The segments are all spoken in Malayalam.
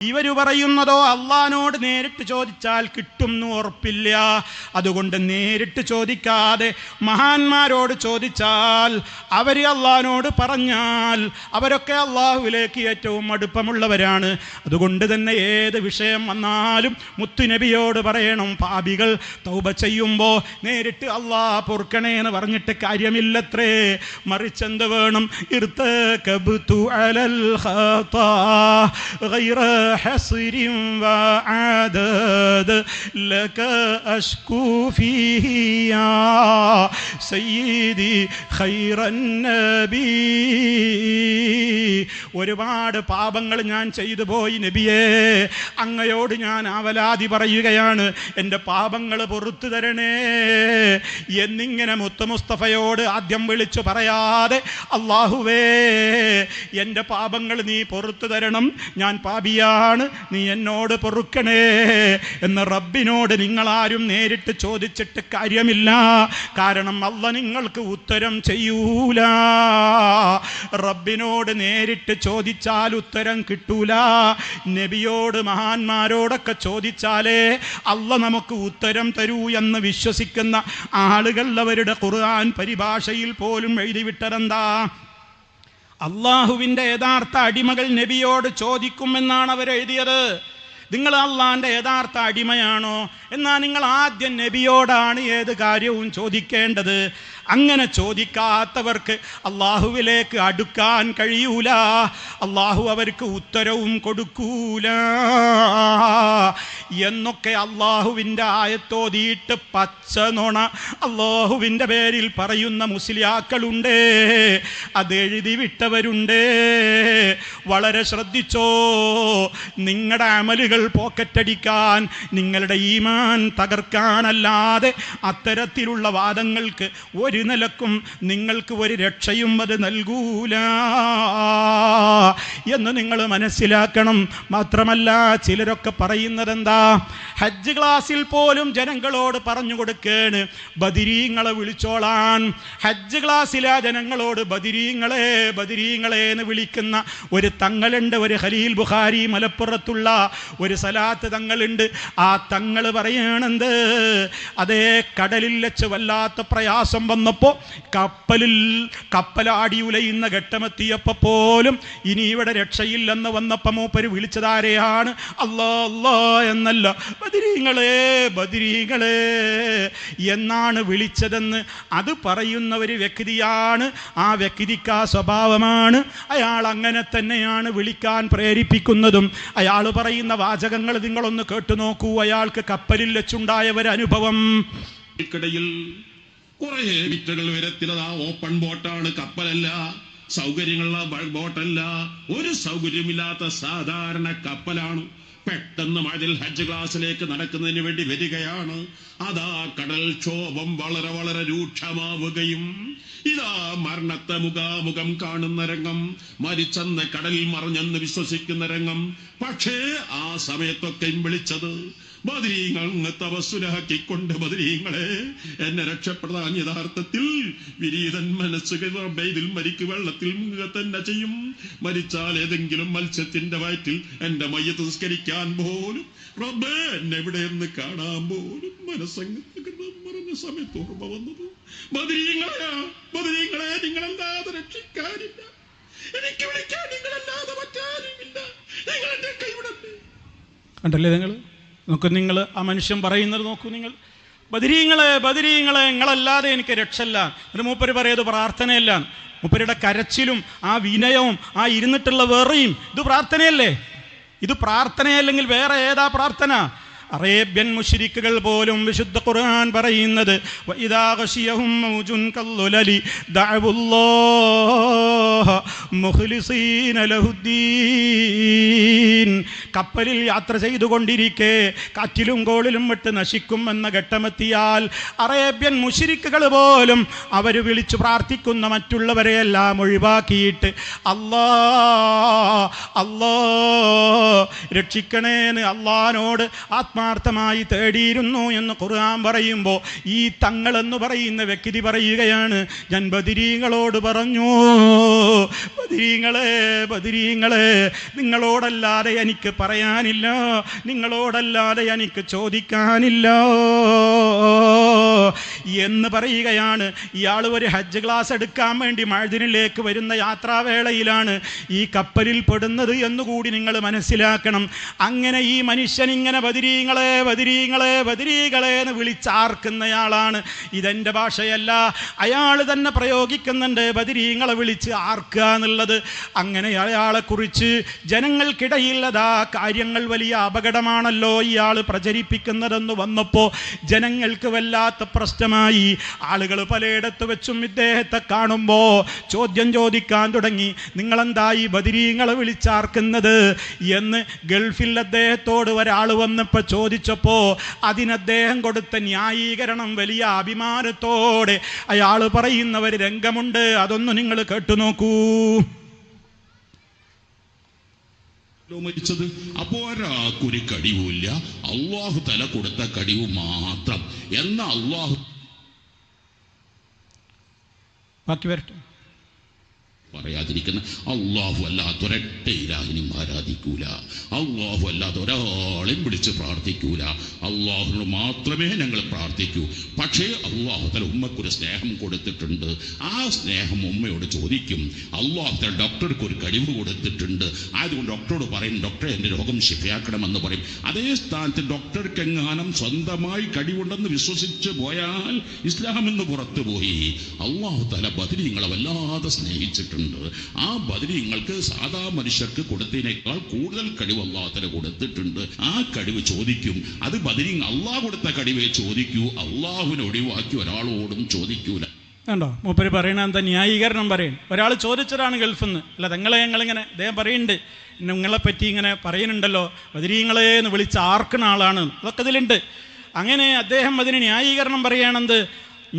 ഇവര് പറയുന്നതോ അള്ളാഹിനോട് നേരിട്ട് ചോദിച്ചാൽ കിട്ടുമെന്ന് ഉറപ്പില്ല. അതുകൊണ്ട് നേരിട്ട് ചോദിക്കാതെ മഹാന്മാരോട് ചോദിച്ചാൽ, അവര് അള്ളാഹിനോട് പറഞ്ഞാൽ അവരൊക്കെ അള്ളാഹുവിലേക്ക് ഏറ്റവും അടുപ്പമുള്ളവരാണ്. അതുകൊണ്ട് തന്നെ ഏത് വിഷയം വന്നാലും മുത്തുനബിയോട് പറയണം, പാപികൾ തൗബ ചെയ്യുമ്പോൾ നേരിട്ട് അള്ളാഹ് പൊറുക്കണേ എന്ന് പറഞ്ഞിട്ട് കാര്യമില്ലത്രേ. മറിച്ചെന്ത് വേണം? ഇർതകബ്തു അലൽ ഖതാ ഗൈറ حصر وعدد لك أشكو فيه يا سيدي خير النبي. ഒരുപാട് പാപങ്ങൾ ഞാൻ ചെയ്തു പോയി നബിയേ, അങ്ങയോട് ഞാൻ ആവലാതി പറയുകയാണ്, എൻ്റെ പാപങ്ങൾ പൊറുത്തു തരണേ എന്നിങ്ങനെ മുത്ത് മുസ്തഫയോട് ആദ്യം വിളിച്ചു പറയാതെ, അല്ലാഹുവേ എൻ്റെ പാപങ്ങൾ നീ പൊറുത്തു തരണം, ഞാൻ പാപിയാണ്, നീ എന്നോട് പൊറുക്കണേ എന്ന് റബ്ബിനോട് നിങ്ങളാരും നേരിട്ട് ചോദിച്ചിട്ട് കാര്യമില്ല. കാരണം അല്ലാഹ് നിങ്ങൾക്ക് ഉത്തരം ചെയ്യൂല. റബ്ബിനോട് നേരിട്ട് ചോദിച്ചാൽ ഉത്തരം കിട്ടൂല. നബിയോട് മഹാന്മാരോടൊക്കെ ചോദിച്ചാലേ അല്ലാഹ് നമുക്ക് ഉത്തരം തരൂ എന്ന് വിശ്വസിക്കുന്ന ആളുകൾ അവരുടെ ഖുർആൻ പരിഭാഷയിൽ പോലും എഴുതിവിട്ടതെന്താ? അള്ളാഹുവിൻ്റെ യഥാർത്ഥ അടിമകൾ നബിയോട് ചോദിക്കുമെന്നാണ് അവരെഴുതിയത്. നിങ്ങൾ അള്ളാഹിൻ്റെ യഥാർത്ഥ അടിമയാണോ? എന്നാൽ നിങ്ങൾ ആദ്യം നബിയോടാണ് ഏത് കാര്യവും ചോദിക്കേണ്ടത്. അങ്ങനെ ചോദിക്കാത്തവർക്ക് അള്ളാഹുവിലേക്ക് അടുക്കാൻ കഴിയൂല. അള്ളാഹു അവർക്ക് ഉത്തരവും കൊടുക്കൂല എന്നൊക്കെ അള്ളാഹുവിൻ്റെ ആയത്തോതിയിട്ട് പച്ച നുണ അള്ളാഹുവിൻ്റെ പേരിൽ പറയുന്ന മുസ്ലിയാക്കളുണ്ട്, അത് എഴുതി വിട്ടവരുണ്ട്. വളരെ ശ്രദ്ധിച്ചോ. നിങ്ങളുടെ അമലുകൾ പോക്കറ്റടിക്കാൻ, നിങ്ങളുടെ ഈമാൻ തകർക്കാനല്ലാതെ അത്തരത്തിലുള്ള വാദങ്ങൾക്ക് ഒരു നിലക്കും നിങ്ങൾക്ക് ഒരു രക്ഷയും അത് നൽകൂല എന്ന് നിങ്ങൾ മനസ്സിലാക്കണം. മാത്രമല്ല, ചിലരൊക്കെ പറയുന്നത് എന്താ? ഹജ്ജ് ക്ലാസ്സിൽ പോലും ജനങ്ങളോട് പറഞ്ഞു കൊടുക്കേണ്, ബദിരീങ്ങളെ വിളിച്ചോളാൻ. ഹജ്ജ് ക്ലാസ്സിലാ ജനങ്ങളോട് ബദിരീങ്ങളെ ബദിരീങ്ങളെ എന്ന് വിളിക്കുന്ന ഒരു തങ്ങളുണ്ട്. ഒരു ഖലീൽ ബുഖാരി മലപ്പുറത്തുള്ള ഒരു സലാത്ത് തങ്ങളുണ്ട്. ആ തങ്ങൾ പറയണെന്ത്? അതേ കടലിൽ വെച്ച് വല്ലാത്ത പ്രയാസം വന്നപ്പോൾ കപ്പലാടി ഉലയുന്ന ഘട്ടമെത്തിയപ്പോൾ പോലും ഇനി ഇവിടെ രക്ഷയില്ലെന്ന് വന്നപ്പോൾ മൂപ്പര് വിളിച്ചതാരെയാണ്? അല്ലാ അല്ലാ എന്നല്ല, ബദരീങ്ങളെ ബദരീങ്ങളെ എന്നാണ് വിളിച്ചതെന്ന് അത് പറയുന്ന ഒരു വ്യക്തിയാണ്. ആ വ്യക്തിക്ക് ആ സ്വഭാവമാണ്. അയാൾ അങ്ങനെ തന്നെയാണ് വിളിക്കാൻ പ്രേരിപ്പിക്കുന്നതും. അയാൾ പറയുന്ന വാചകങ്ങൾ നിങ്ങളൊന്ന് കേട്ടു നോക്കൂ. അയാൾക്ക് കപ്പലിൽ വെച്ചുണ്ടായ ഒരു അനുഭവം. ിൽ കുറെ വിറ്റകൾ വരത്തിലതാ ഓപ്പൺ ബോട്ടാണ്, കപ്പലല്ല, സൗകര്യങ്ങളുള്ള ബോട്ടല്ല, ഒരു സൗകര്യമില്ലാത്ത സാധാരണ കപ്പലാണ്. പെട്ടെന്ന് മഴയിൽ ഹജ്ജ് ക്ലാസ്സിലേക്ക് നടക്കുന്നതിന് വേണ്ടി വരികയാണ്. അതാ കടൽക്ഷോഭം വളരെ വളരെ രൂക്ഷമാവുകയും ഇതാ മരണത്തെ മുഖാമുഖം കാണുന്ന രംഗം, മരിച്ചെന്ന് കടലിൽ മറിഞ്ഞെന്ന് വിശ്വസിക്കുന്ന രംഗം. പക്ഷേ ആ സമയത്തൊക്കെയും വിളിച്ചത് ബദരീങ്ങൾ തവസ്സുലാക്കിക്കൊണ്ട്, ബദരീങ്ങളെ എന്നെ രക്ഷപ്പെടാൻ യഥാർത്ഥത്തിൽ വിരീതൻ മനസ്സുകൾ ഇതിൽ മരിക്ക് വെള്ളത്തിൽ മുങ്ങുക തന്നെ ചെയ്യും. മരിച്ചാൽ ഏതെങ്കിലും മത്സ്യത്തിന്റെ വയറ്റിൽ എന്റെ മയ്യത്ത് സംസ്കരിക്കാൻ പോലും റബ്ബേ എന്നെ എവിടെയെന്ന് കാണാൻ പോലും മനസ്സങ്ങ് മറഞ്ഞ സമയത്ത് ഓർമ്മ വന്നത് ബദരീങ്ങളെയാ. ബദരീങ്ങളെ നിങ്ങളല്ലാതെ രക്ഷിക്കാനില്ല, എനിക്ക് വിളിക്കാൻ നിങ്ങളല്ലാതെ മറ്റാരുമില്ല, നിങ്ങൾ എന്റെ കൈവിടല്ലേ. കണ്ടല്ലേ നിങ്ങൾ? നോക്കൂ, നിങ്ങൾ ആ മനുഷ്യൻ പറയുന്നത് നോക്കൂ. നിങ്ങൾ ബദരീങ്ങളെ ബദരീങ്ങളെ നിങ്ങളല്ലാതെ എനിക്ക് രക്ഷല്ല. ഒരു മൂപ്പര് പറയത് പ്രാർത്ഥനയല്ല. മൂപ്പരുടെ കരച്ചിലും ആ വിനയവും ആ ഇരുന്നിട്ടുള്ള വെറിയും ഇത് പ്രാർത്ഥനയല്ലേ? ഇത് പ്രാർത്ഥനയല്ലെങ്കിൽ വേറെ ഏതാ പ്രാർത്ഥന? അറേബ്യൻ മുശ്രിക്കുകൾ പോലും വിശുദ്ധ ഖുർആൻ പറയുന്നത് വഇദാ ഗശിയഹും മൗജുൻ കല്ലുലലി ദഅവുല്ലാഹ മുഖ്ലിസീന ലഹുദ്ദീൻ. കപ്പലിൽ യാത്ര ചെയ്തുകൊണ്ടിരിക്കെ കാറ്റിലും കോളിലും വിട്ട് നശിക്കും എന്ന ഘട്ടമെത്തിയാൽ അറേബ്യൻ മുശ്രിക്കുകൾ പോലും അവർ വിളിച്ചു പ്രാർത്ഥിക്കുന്ന മറ്റുള്ളവരെയെല്ലാം ഒഴിവാക്കിയിട്ട് അല്ലാ അല്ലാ രക്ഷിക്കണേന്ന് അള്ളാഹിനോട് ആത്മ ആത്മാർത്ഥമായി തേടിയിരുന്നു എന്ന് ഖുർആൻ പറയുമ്പോൾ ഈ തങ്ങളെന്ന് പറയുന്ന വ്യക്തി പറയുകയാണ്, ഞാൻ ബദരീങ്ങളോട് പറഞ്ഞു, ബദരീങ്ങളെ നിങ്ങളോടല്ലാതെ എനിക്ക് പറയാനില്ല, നിങ്ങളോടല്ലാതെ എനിക്ക് ചോദിക്കാനില്ല എന്ന് പറയുകയാണ്. ഇയാൾ ഒരു ഹജ്ജ് ക്ലാസ് എടുക്കാൻ വേണ്ടി മഅ്ദിനിലേക്ക് വരുന്ന യാത്രാവേളയിലാണ് ഈ കപ്പലിൽ പെടുന്നത് എന്നുകൂടി നിങ്ങൾ മനസ്സിലാക്കണം. അങ്ങനെ ഈ മനുഷ്യൻ ഇങ്ങനെ ബദരീങ്ങളെ എന്ന് വിളിച്ചാർക്കുന്നയാളാണ്. ഇതെൻ്റെ ഭാഷയല്ല, അയാൾ തന്നെ പ്രയോഗിക്കുന്നുണ്ട് ബദരീങ്ങളെ വിളിച്ച് ആർക്കുക എന്നുള്ളത്. അങ്ങനെ അയാളെക്കുറിച്ച് ജനങ്ങൾക്കിടയിൽ അതാ കാര്യങ്ങൾ വലിയ അപകടമാണല്ലോ ഇയാൾ പ്രചരിപ്പിക്കുന്നതെന്ന് വന്നപ്പോൾ ജനങ്ങൾക്ക് വല്ലാത്ത പ്രശ്നമായി. ആളുകൾ പലയിടത്ത് വെച്ചും ഇദ്ദേഹത്തെ കാണുമ്പോൾ ചോദ്യം ചോദിക്കാൻ തുടങ്ങി, നിങ്ങളെന്തായി ബദരീങ്ങളെ വിളിച്ചാർക്കുന്നത് എന്ന്. ഗൾഫിൽ അദ്ദേഹത്തോട് ഒരാൾ വന്നപ്പോൾ ചോദിച്ചപ്പോൾ അതിനദ്ദേഹം കൊടുത്ത ന്യായീകരണം വലിയ അഭിമാനത്തോടെ അയാൾ പറയുന്ന ഒരു രംഗമുണ്ട്, അതൊന്ന് നിങ്ങൾ കേട്ടു നോക്കൂ. മരിച്ചത് അപ്പോ ഒരാൾക്കൊരു കഴിവുമില്ല, അള്ളാഹു തല കൊടുത്ത കഴിവ് മാത്രം. എന്ന അള്ളാഹു ബാക്കി വരട്ടെ. പറയാതിരിക്കുന്ന അള്ളാഹു അല്ലാത്ത ഒരൊറ്റ ഇലാഹിനെയും ആരാധിക്കൂല, അള്ളാഹു അല്ലാത്ത ഒരാളെയും വിളിച്ച് പ്രാർത്ഥിക്കൂല, അള്ളാഹുവിനോട് മാത്രമേ ഞങ്ങൾ പ്രാർത്ഥിക്കൂ. പക്ഷേ അള്ളാഹു തല ഉമ്മക്കൊരു സ്നേഹം കൊടുത്തിട്ടുണ്ട്, ആ സ്നേഹം ഉമ്മയോട് ചോദിക്കും. അള്ളാഹു തല ഡോക്ടർക്ക് ഒരു കഴിവ് കൊടുത്തിട്ടുണ്ട്, ആയതുകൊണ്ട് ഡോക്ടറോട് പറയും, ഡോക്ടറെ എൻ്റെ രോഗം ശിഫയാക്കണമെന്ന് പറയും. അതേ സ്ഥാനത്ത് ഡോക്ടർക്ക് എങ്ങാനും സ്വന്തമായി കഴിവുണ്ടെന്ന് വിശ്വസിച്ച് പോയാൽ ഇസ്ലാമിൽ നിന്ന് പുറത്തുപോയി. അള്ളാഹു തല ബദരീങ്ങളെ വല്ലാതെ സ്നേഹിച്ചിട്ടുണ്ട്. ആ ബദരീങ്ങൾക്ക് സാധാ മനുഷ്യർക്ക് കൊടുത്തതിനേക്കാൾ കൂടുതൽ കഴിവ് അള്ളാഹുവിന് കൊടുത്തിട്ടുണ്ട്. ആ കഴിവ് ചോദിക്കും. അത് ബദരീങ്ങൾ അള്ളാഹ് കൊടുത്ത കഴിവേ ചോദിക്കൂ, അള്ളാഹുവിനെ ഒഴിവാക്കി ഒരാളോടും ചോദിക്കൂല. കണ്ടോ മൂപ്പര് പറയണ എന്താ ന്യായീകരണം പറയും. ഒരാൾ ചോദിച്ചതാണ് ഗൾഫിൽ നിന്ന്, അല്ല ഞങ്ങളിങ്ങനെ അദ്ദേഹം പറയുന്നുണ്ട്, നിങ്ങളെപ്പറ്റി ഇങ്ങനെ പറയുന്നുണ്ടല്ലോ ബദരീങ്ങളെ എന്ന് വിളിച്ച് ആർക്കുന്ന ആളാണ്, അതൊക്കെ ഇതിലുണ്ട്. അങ്ങനെ അദ്ദേഹം അതിന് ന്യായീകരണം പറയുകയാണെന്ത്,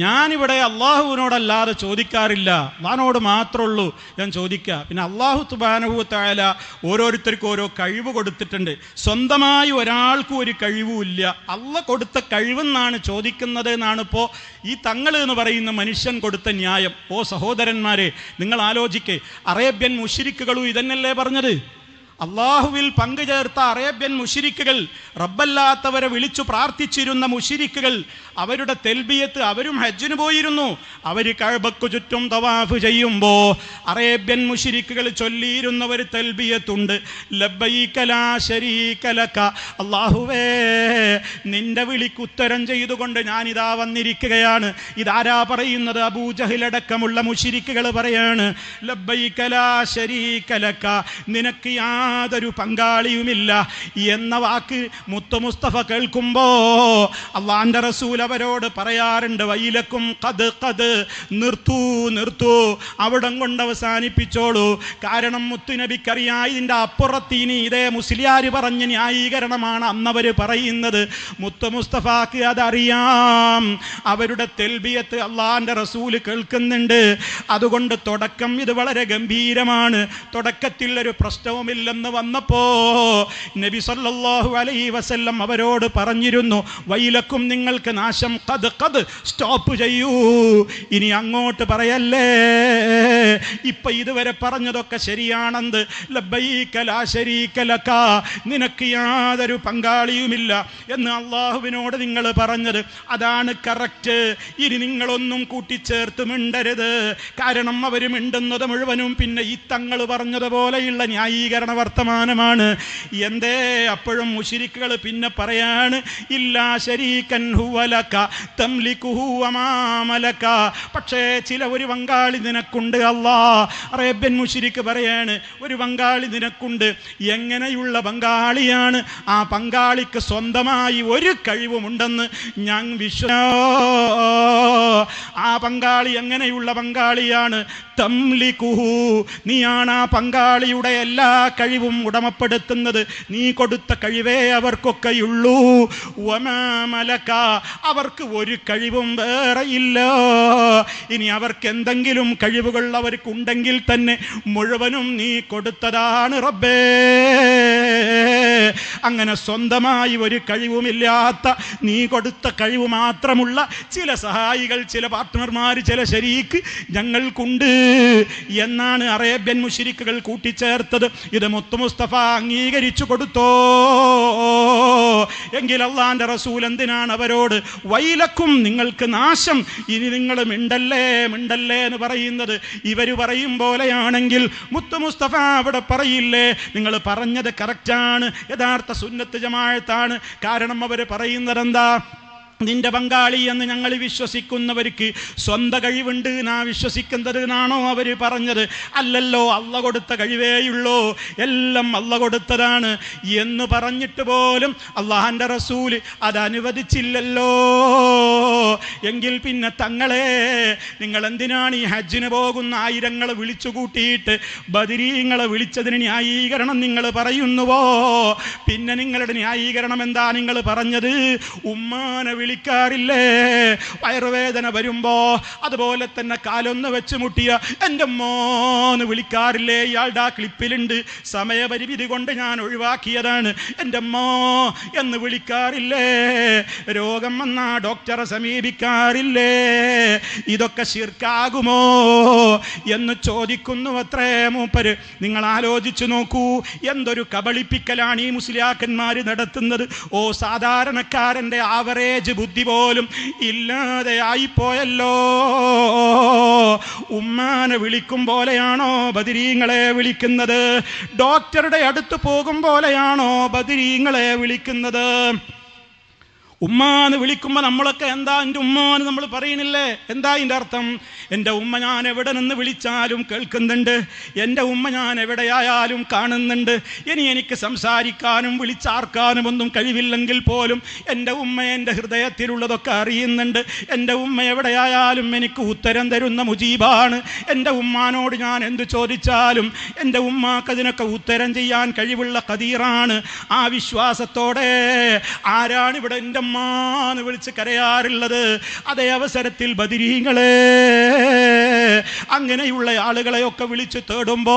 ഞാനിവിടെ അള്ളാഹുവിനോടല്ലാതെ ചോദിക്കാറില്ല, അള്ളാഹിനോട് മാത്രമേ ഉള്ളൂ ഞാൻ ചോദിക്കുക. പിന്നെ അള്ളാഹു സുബ്ഹാനഹു വ തആല ഓരോരുത്തർക്കും ഓരോ കഴിവ് കൊടുത്തിട്ടുണ്ട്, സ്വന്തമായി ഒരാൾക്കും ഒരു കഴിവുമില്ല, അള്ളാഹ് കൊടുത്ത കഴിവെന്നാണ് ചോദിക്കുന്നത് എന്നാണ് ഇപ്പോൾ ഈ തങ്ങൾ എന്ന് പറയുന്ന മനുഷ്യൻ കൊടുത്ത ന്യായം. ഓ സഹോദരന്മാരെ, നിങ്ങൾ ആലോചിക്കേ, അറേബ്യൻ മുശ്രിക്കുകളും ഇതന്നല്ലേ പറഞ്ഞത്? അള്ളാഹുവിൽ പങ്കുചേർത്ത അറേബ്യൻ മുശ്രിക്കുകൾ, റബ്ബല്ലാത്തവരെ വിളിച്ചു പ്രാർത്ഥിച്ചിരുന്ന മുശ്രിക്കുകൾ, അവരുടെ തെൽബിയത്ത്, അവരും ഹജ്ജിന് പോയിരുന്നു. അവർ കഅബക്ക് ചുറ്റും തവാഫ് ചെയ്യുമ്പോൾ അറേബ്യൻ മുശ്രിക്കുകൾ ചൊല്ലിയിരുന്ന ഒരു തെൽബിയത്തുണ്ട്, ലബ്ബൈക ലാ ശരീക ലക. അള്ളാഹുവേ, നിന്റെ വിളിക്ക് ഉത്തരം ചെയ്തുകൊണ്ട് ഞാനിതാ വന്നിരിക്കുകയാണ്. ഇതാരാ പറയുന്നത്? അബൂജഹലടക്കമുള്ള മുശ്രിക്കുകൾ പറയാണ്, ലബ്ബൈക ലാ ശരീക ലക, നിനക്ക് യാതൊരു പങ്കാളിയുമില്ല എന്ന വാക്ക് മുത്തു മുസ്തഫ കേൾക്കുമ്പോ അള്ളാന്റെ റസൂൽ അവരോട് പറയാറുണ്ട്, വൈലക്കും ഖദ് നിർത്തൂ, അവിടം കൊണ്ട് അവസാനിപ്പിച്ചോളൂ. കാരണം മുത്തുനബിക്കറിയാം ഇതിൻ്റെ അപ്പുറത്ത് ഇനി ഇതേ മുസ്ലിയാർ പറഞ്ഞ ന്യായീകരണമാണ് അന്നവര് പറയുന്നത്. മുത്തു മുസ്തഫാക്ക് അതറിയാം, അവരുടെ തെൽബിയത്ത് അള്ളാന്റെ റസൂൽ കേൾക്കുന്നുണ്ട്. അതുകൊണ്ട് തുടക്കം ഇത് വളരെ ഗംഭീരമാണ്, തുടക്കത്തിൽ ഒരു പ്രശ്നവുമില്ലെന്ന് വന്നപ്പോ നബി സല്ലല്ലാഹു അലൈഹി വസല്ലം അവരോട് പറഞ്ഞിരുന്നു, വൈലക്കും, നിങ്ങൾക്ക് നാശം, ഖദ് സ്റ്റോപ്പ് ചെയ്യൂ, ഇനി അങ്ങോട്ട് പറയല്ലേ. ഇപ്പൊ ഇതുവരെ പറഞ്ഞതൊക്കെ ശരിയാണെന്ന്, ലബ്ബൈക ലാ ശരീക ലക, നിനക്ക് യാതൊരു പങ്കാളിയുമില്ല എന്ന് അള്ളാഹുവിനോട് നിങ്ങൾ പറഞ്ഞത്, അതാണ് കറക്റ്റ്. ഇനി നിങ്ങളൊന്നും കൂട്ടിച്ചേർത്ത് മിണ്ടരുത്. കാരണം അവർ മിണ്ടുന്നത് മുഴുവനും പിന്നെ ഈ തങ്ങൾ പറഞ്ഞതുപോലെയുള്ള ന്യായീകരണ വർത്തമാനമാണ്. എന്തേ അപ്പോഴും മുശ്രിക്കുകൾ പിന്നെ പറയാണ്, ഇല്ലാ ശരീകൻ ഹുവ ലക തംലികുഹു വമാ മലക, പക്ഷേ ഒരു പങ്കാളി നിനക്കുണ്ട് അല്ലാ. അറേബ്യൻ മുശ്രിക്ക് പറയാണ്, ഒരു പങ്കാളി നിനക്കുണ്ട്. എങ്ങനെയുള്ള പങ്കാളിയാണ്? ആ പങ്കാളിക്ക് സ്വന്തമായി ഒരു കഴിവുമുണ്ടെന്ന് ഞാൻ ആ പങ്കാളി എങ്ങനെയുള്ള പങ്കാളിയാണ്? തംലികുഹു, നീയാണ് ആ പങ്കാളിയുടെ എല്ലാ കഴിവും ഉടമപ്പെടുത്തുന്നത്, നീ കൊടുത്ത കഴിവേ അവർക്കൊക്കെയുള്ളൂ. വമാ മലക, അവർക്ക് ഒരു കഴിവും വേറെ ഇല്ല. ഇനി അവർക്ക് എന്തെങ്കിലും കഴിവുകൾ അവർക്കുണ്ടെങ്കിൽ തന്നെ മുഴുവനും നീ കൊടുത്തതാണ് റബ്ബേ. അങ്ങനെ സ്വന്തമായി ഒരു കഴിവുമില്ലാത്ത, നീ കൊടുത്ത കഴിവ് മാത്രമുള്ള ചില സഹായികൾ, ചില പാർട്ട്ണർമാർ, ചില ശരീക്ക് ഞങ്ങൾക്കുണ്ട് എന്നാണ് അറേബ്യൻ മുശ്രിക്കുകൾ കൂട്ടിച്ചേർത്തത്. ഇത് മുത്തു മുസ്തഫ അംഗീകരിച്ചു കൊടുത്തോ? എങ്കിൽ അള്ളാന്റെ റസൂൽ എന്തിനാണ് അവരോട് വൈലക്കും, നിങ്ങൾക്ക് നാശം, ഇനി നിങ്ങൾ മിണ്ടല്ലേ മിണ്ടല്ലേ എന്ന് പറയുന്നത്? ഇവര് പറയും പോലെയാണെങ്കിൽ മുത്തു മുസ്തഫ അവിടെ പറയില്ലേ, നിങ്ങൾ പറഞ്ഞത് കറക്റ്റാണ്, യഥാർത്ഥ സുന്നത്ത് ജമാഅത്താണ്. കാരണം അവർ പറയുന്നത് എന്താ? നിന്റെ പങ്കാളി എന്ന് ഞങ്ങൾ വിശ്വസിക്കുന്നവർക്ക് സ്വന്തം കഴിവുണ്ട് നാ വിശ്വസിക്കുന്നത് എന്നാണോ അവർ പറഞ്ഞത്? അല്ലല്ലോ, അള്ള കൊടുത്ത കഴിവേയുള്ളൂ, എല്ലാം അള്ള കൊടുത്തതാണ് എന്ന് പറഞ്ഞിട്ട് പോലും അള്ളാഹന്റെ റസൂൽ അത് അനുവദിച്ചില്ലല്ലോ. എങ്കിൽ പിന്നെ തങ്ങളെ, നിങ്ങൾ എന്തിനാണ് ഈ ഹജ്ജിന് പോകുന്ന ആയിരങ്ങളെ വിളിച്ചു കൂട്ടിയിട്ട് ബദരീങ്ങളെ വിളിച്ചതിന് ന്യായീകരണം നിങ്ങൾ പറയുന്നുവോ? പിന്നെ നിങ്ങളുടെ ന്യായീകരണം എന്താ? നിങ്ങൾ പറഞ്ഞത് ഉമ്മാനെ വിളിക്കാറില്ലേ വയറുവേദന വരുമ്പോ, അതുപോലെ തന്നെ കാലൊന്ന് വെച്ച് മുട്ടിയ എൻ്റെ മോന്ന് വിളിക്കാറില്ലേ? ഇയാളുടെ ആ ക്ലിപ്പിലുണ്ട്, സമയപരിമിതി കൊണ്ട് ഞാൻ ഒഴിവാക്കിയതാണ്. എൻ്റെ മോ എന്ന് വിളിക്കാറില്ലേ? രോഗം വന്നാ ഡോക്ടറെ സമീപിക്കാറില്ലേ? ഇതൊക്കെ ശിർക്കാകുമോ എന്ന് ചോദിക്കുന്നു അത്രേ മൂപ്പര്. നിങ്ങൾ ആലോചിച്ചു നോക്കൂ, എന്തൊരു കബളിപ്പിക്കലാണ് ഈ മുസ്ലിയാക്കന്മാർ നടത്തുന്നത്. ഓ, സാധാരണക്കാരൻ്റെ ആവറേജ് ബുദ്ധി പോലും ഇല്ലാതെ ആയിപ്പോയല്ലോ. ഉമ്മാനെ വിളിക്കും പോലെയാണോ ബദരീങ്ങളെ വിളിക്കുന്നത്? ഡോക്ടറുടെ അടുത്ത് പോകും പോലെയാണോ ബദരീങ്ങളെ വിളിക്കുന്നത്? ഉമ്മാന്ന് വിളിക്കുമ്പോൾ നമ്മളൊക്കെ എന്താ എൻ്റെ ഉമ്മാന്ന് നമ്മൾ പറയണില്ലേ? എന്താ ഇതിൻ്റെ അർത്ഥം? എൻ്റെ ഉമ്മ ഞാൻ എവിടെ നിന്ന് വിളിച്ചാലും കേൾക്കുന്നുണ്ട്, എൻ്റെ ഉമ്മ ഞാൻ എവിടെയായാലും കാണുന്നുണ്ട്. ഇനി എനിക്ക് സംസാരിക്കാനും വിളിച്ചാർക്കാനും ഒന്നും കഴിവില്ലെങ്കിൽ പോലും എൻ്റെ ഉമ്മ എൻ്റെ ഹൃദയത്തിലുള്ളതൊക്കെ അറിയുന്നുണ്ട്. എൻ്റെ ഉമ്മ എവിടെയായാലും എനിക്ക് ഉത്തരം തരുന്ന മുജീബാണ്. എൻ്റെ ഉമ്മാനോട് ഞാൻ എന്ത് ചോദിച്ചാലും എൻ്റെ ഉമ്മാക്ക് അതിനൊക്കെ ഉത്തരം ചെയ്യാൻ കഴിവുള്ള ഖദീറാണ്. ആ വിശ്വാസത്തോടെ ആരാണ് ഇവിടെ എൻ്റെ ഉമ്മാന്ന് വിളിച്ച് കരയാറുള്ളത്? അതേ അവസരത്തിൽ ബദരീങ്ങളെ, അങ്ങനെയുള്ള ആളുകളെയൊക്കെ വിളിച്ച് തേടുമ്പോ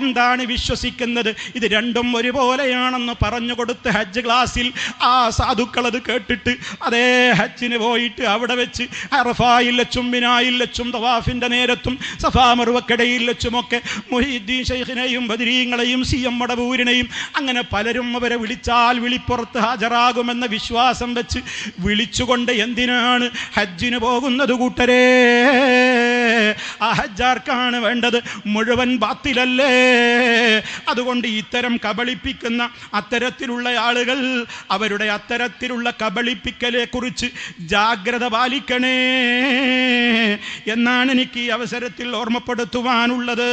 എന്താണ് വിശ്വസിക്കുന്നത്? ഇത് രണ്ടും ഒരുപോലെയാണെന്ന് പറഞ്ഞു കൊടുത്ത് ഹജ്ജ് ക്ലാസ്സിൽ ആ സാധുക്കൾ അത് കേട്ടിട്ട് അതേ ഹജ്ജിന് പോയിട്ട് അവിടെ വെച്ച് അറഫായിൽ വെച്ചും മിനായിൽ വെച്ചും തവാഫിന്റെ നേരത്തും സഫാ മർവക്കിടയിൽ വെച്ചുമൊക്കെ മുഹീദ്ദീൻ ശൈഖിനെയും ബദരീങ്ങളെയും CM മടവൂരിനെയും അങ്ങനെ പലരും അവരെ വിളിച്ചാൽ വിളിപ്പുറത്ത് ഹാജരാകുമെന്ന വിശ്വാസം വെച്ച് വിളിച്ചുകൊണ്ട് എന്തിനാണ് ഹജ്ജിന് പോകുന്നത് കൂട്ടരേ? ആ ഹജ്ജാർക്കാണ് വേണ്ടത്? മുഴുവൻ ബാത്തിലല്ലേ? അതുകൊണ്ട് ഇത്തരം കബളിപ്പിക്കുന്ന അത്തരത്തിലുള്ള ആളുകൾ അവരുടെ അത്തരത്തിലുള്ള കബളിപ്പിക്കലെ കുറിച്ച് ജാഗ്രത പാലിക്കണേ എന്നാണ് എനിക്ക് ഈ അവസരത്തിൽ ഓർമ്മപ്പെടുത്തുവാനുള്ളത്.